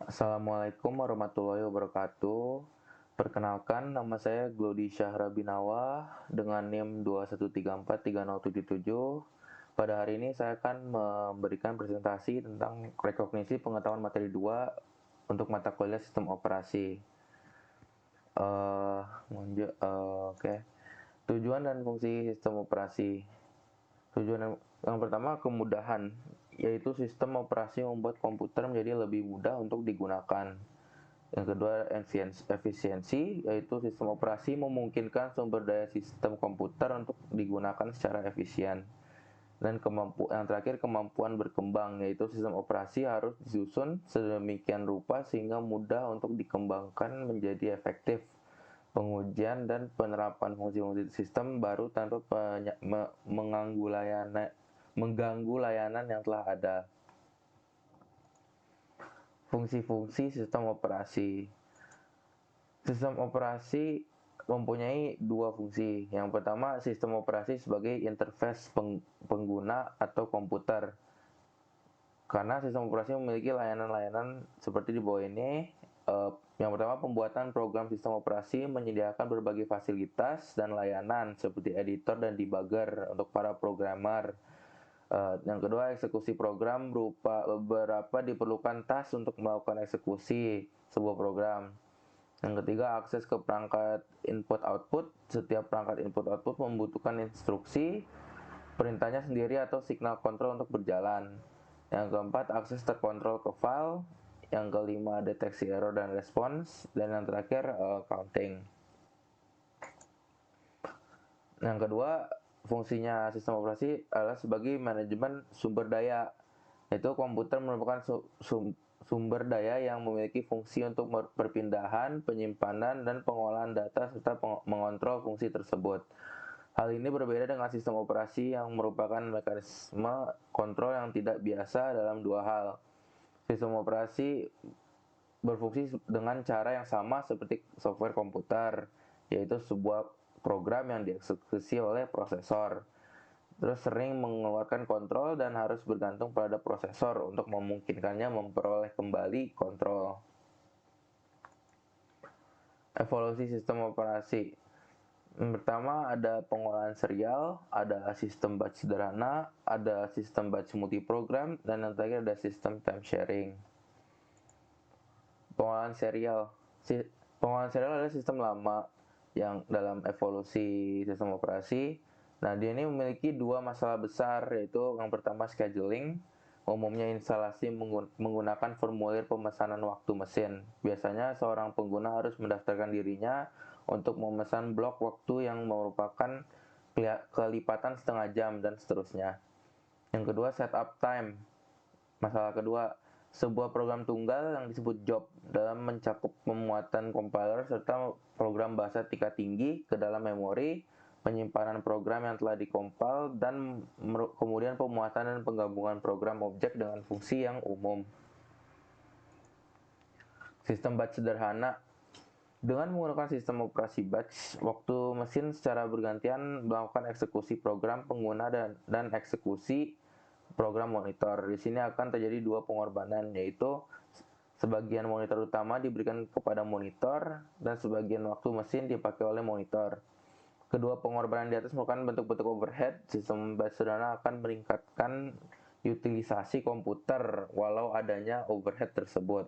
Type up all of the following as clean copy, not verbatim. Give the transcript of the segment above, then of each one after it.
Assalamualaikum warahmatullahi wabarakatuh. Perkenalkan, nama saya Glody Syahra Binawa dengan NIM 213430077. Pada hari ini saya akan memberikan presentasi tentang rekognisi pengetahuan materi 2 untuk mata kuliah sistem operasi. Oke. Tujuan dan fungsi sistem operasi. Yang pertama, kemudahan, yaitu sistem operasi membuat komputer menjadi lebih mudah untuk digunakan. Yang kedua, efisiensi, yaitu sistem operasi memungkinkan sumber daya sistem komputer untuk digunakan secara efisien. Dan yang terakhir, kemampuan berkembang, yaitu sistem operasi harus disusun sedemikian rupa sehingga mudah untuk dikembangkan menjadi efektif. Pengujian dan penerapan fungsi-fungsi sistem baru tanpa mengganggu layanan yang telah ada. Fungsi-fungsi sistem operasi. Sistem operasi mempunyai dua fungsi. Yang pertama, sistem operasi sebagai interface pengguna atau komputer. Karena sistem operasi memiliki layanan-layanan seperti di bawah ini. Yang pertama, pembuatan program sistem operasi menyediakan berbagai fasilitas dan layanan seperti editor dan debugger untuk para programmer. Yang kedua, eksekusi program berupa beberapa diperlukan tas untuk melakukan eksekusi sebuah program. Yang ketiga, akses ke perangkat input-output. Setiap perangkat input-output membutuhkan instruksi, perintahnya sendiri atau signal kontrol untuk berjalan. Yang keempat, akses terkontrol ke file. Yang kelima, deteksi error dan respons. Dan yang terakhir, counting. Yang kedua, fungsinya sistem operasi adalah sebagai manajemen sumber daya. Yaitu komputer merupakan sumber daya yang memiliki fungsi untuk perpindahan, penyimpanan, dan pengolahan data serta mengontrol fungsi tersebut. Hal ini berbeda dengan sistem operasi yang merupakan mekanisme kontrol yang tidak biasa dalam dua hal. Sistem operasi berfungsi dengan cara yang sama seperti software komputer, yaitu sebuah program yang dieksekusi oleh prosesor. Terus sering mengeluarkan kontrol dan harus bergantung pada prosesor untuk memungkinkannya memperoleh kembali kontrol. Evolusi sistem operasi. Pertama, ada pengolahan serial, ada sistem batch sederhana, ada sistem batch multiprogram, dan yang terakhir ada sistem time sharing. Pengolahan serial. Pengolahan serial adalah sistem lama yang dalam evolusi sistem operasi. Nah, dia ini memiliki dua masalah besar, yaitu yang pertama scheduling. Umumnya instalasi menggunakan formulir pemesanan waktu mesin. Biasanya seorang pengguna harus mendaftarkan dirinya untuk memesan blok waktu yang merupakan kelipatan setengah jam dan seterusnya. Yang kedua, setup time. Masalah kedua, sebuah program tunggal yang disebut job dalam mencakup pemuatan compiler serta program bahasa tingkat tinggi ke dalam memori, penyimpanan program yang telah dikompil, dan kemudian pemuatan dan penggabungan program objek dengan fungsi yang umum. Sistem batch sederhana. Dengan menggunakan sistem operasi batch, waktu mesin secara bergantian melakukan eksekusi program pengguna dan eksekusi program monitor. Di sini akan terjadi dua pengorbanan, yaitu sebagian monitor utama diberikan kepada monitor dan sebagian waktu mesin dipakai oleh monitor. Kedua pengorbanan di atas merupakan bentuk-bentuk overhead. Sistem batch sederhana akan meningkatkan utilisasi komputer walau adanya overhead tersebut.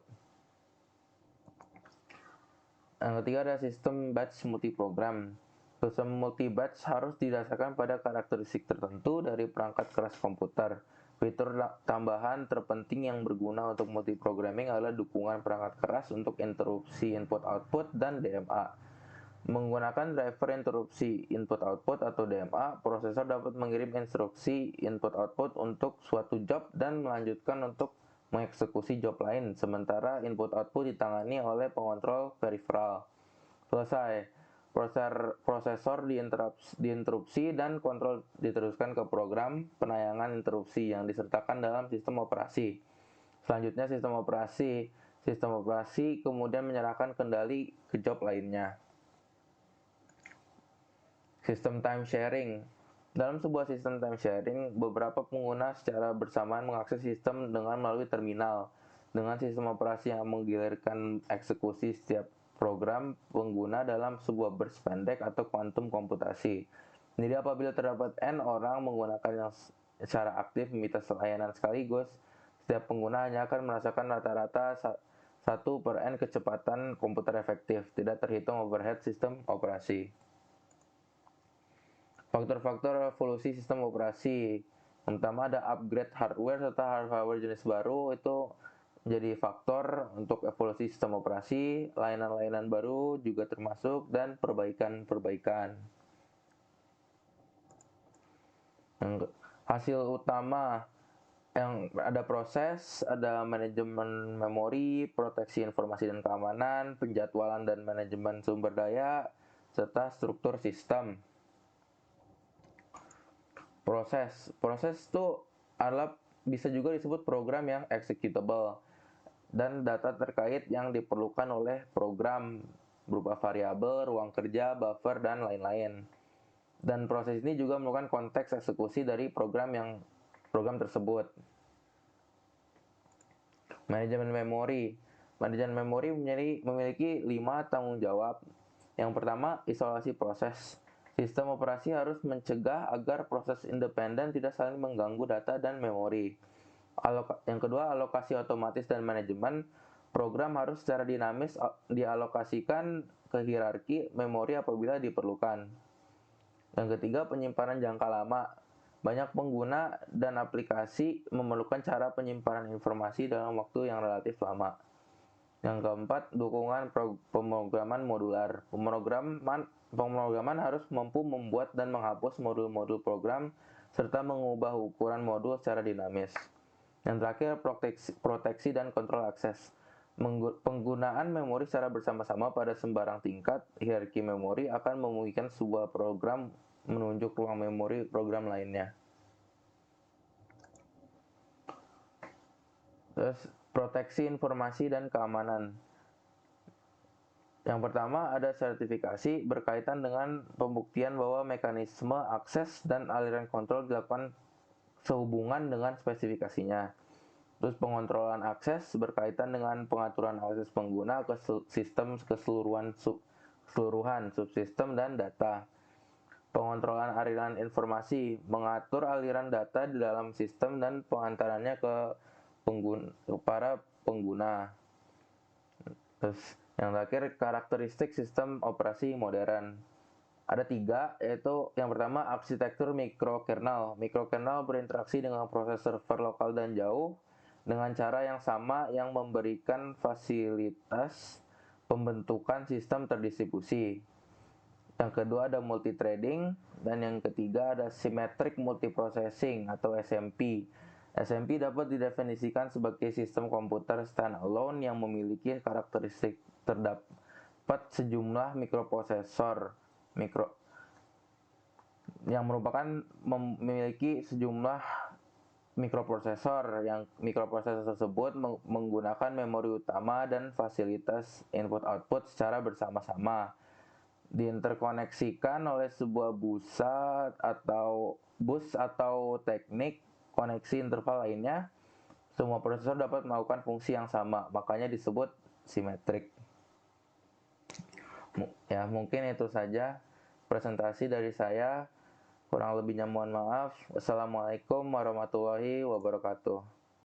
Yang ketiga ada sistem batch multiprogram. Sistem multi-batch harus didasarkan pada karakteristik tertentu dari perangkat keras komputer. Fitur tambahan terpenting yang berguna untuk multiprogramming adalah dukungan perangkat keras untuk interupsi input-output dan DMA. Menggunakan driver interupsi input-output atau DMA, prosesor dapat mengirim instruksi input-output untuk suatu job dan melanjutkan untuk mengeksekusi job lain, sementara input-output ditangani oleh pengontrol peripheral. Selesai. Prosesor diinterupsi dan kontrol diteruskan ke program penayangan interupsi yang disertakan dalam sistem operasi. Selanjutnya sistem operasi kemudian menyerahkan kendali ke job lainnya. Sistem time sharing. Dalam sebuah sistem time sharing, beberapa pengguna secara bersamaan mengakses sistem dengan melalui terminal. dengan sistem operasi yang menggilirkan eksekusi setiap program pengguna dalam sebuah burst pendek atau kuantum komputasi. Jadi apabila terdapat N orang menggunakan yang secara aktif meminta layanan sekaligus, setiap pengguna hanya akan merasakan rata-rata 1/N kecepatan komputer efektif, tidak terhitung overhead sistem operasi. Faktor-faktor evolusi sistem operasi, yang pertama ada upgrade hardware serta hardware jenis baru, itu menjadi faktor untuk evolusi sistem operasi. Layanan-layanan baru juga termasuk, dan perbaikan-perbaikan. Hasil utama yang ada proses, ada manajemen memori, proteksi informasi dan keamanan, penjadwalan dan manajemen sumber daya, serta struktur sistem. Proses itu adalah bisa juga disebut program yang executable dan data terkait yang diperlukan oleh program berupa variabel, ruang kerja, buffer, dan lain-lain. Dan proses ini juga merupakan konteks eksekusi dari program tersebut. Manajemen memori. Manajemen memori memiliki 5 tanggung jawab. Yang pertama, isolasi proses. Sistem operasi harus mencegah agar proses independen tidak saling mengganggu data dan memori. Yang kedua, alokasi otomatis dan manajemen. Program harus secara dinamis dialokasikan ke hierarki memori apabila diperlukan. Yang ketiga, penyimpanan jangka lama. Banyak pengguna dan aplikasi memerlukan cara penyimpanan informasi dalam waktu yang relatif lama. Yang keempat, dukungan pemrograman modular. Pemrograman harus mampu membuat dan menghapus modul-modul program serta mengubah ukuran modul secara dinamis. Yang terakhir, proteksi dan kontrol akses. Penggunaan memori secara bersama-sama pada sembarang tingkat hierarki memori akan memungkinkan sebuah program menunjuk ruang memori program lainnya. Terus, proteksi informasi dan keamanan. Yang pertama ada sertifikasi berkaitan dengan pembuktian bahwa mekanisme akses dan aliran kontrol dilakukan sehubungan dengan spesifikasinya. Terus pengontrolan akses berkaitan dengan pengaturan akses pengguna ke sistem keseluruhan subsistem dan data. Pengontrolan aliran informasi mengatur aliran data di dalam sistem dan pengantarannya ke para pengguna. Terus yang terakhir, karakteristik sistem operasi modern. Ada 3, yaitu yang pertama arsitektur mikrokernel. Mikrokernel berinteraksi dengan proses server lokal dan jauh dengan cara yang sama yang memberikan fasilitas pembentukan sistem terdistribusi. Yang kedua ada multithreading, dan yang ketiga ada symmetric multiprocessing atau SMP. SMP dapat didefinisikan sebagai sistem komputer standalone yang memiliki karakteristik terdapat sejumlah mikroprosesor yang merupakan memiliki sejumlah mikroprosesor yang mikroprosesor tersebut menggunakan memori utama dan fasilitas input-output secara bersama-sama, diinterkoneksikan oleh sebuah bus atau teknik koneksi interval lainnya. Semua prosesor dapat melakukan fungsi yang sama, makanya disebut simetrik. Ya, mungkin itu saja presentasi dari saya. Kurang lebihnya mohon maaf. Wassalamualaikum warahmatullahi wabarakatuh.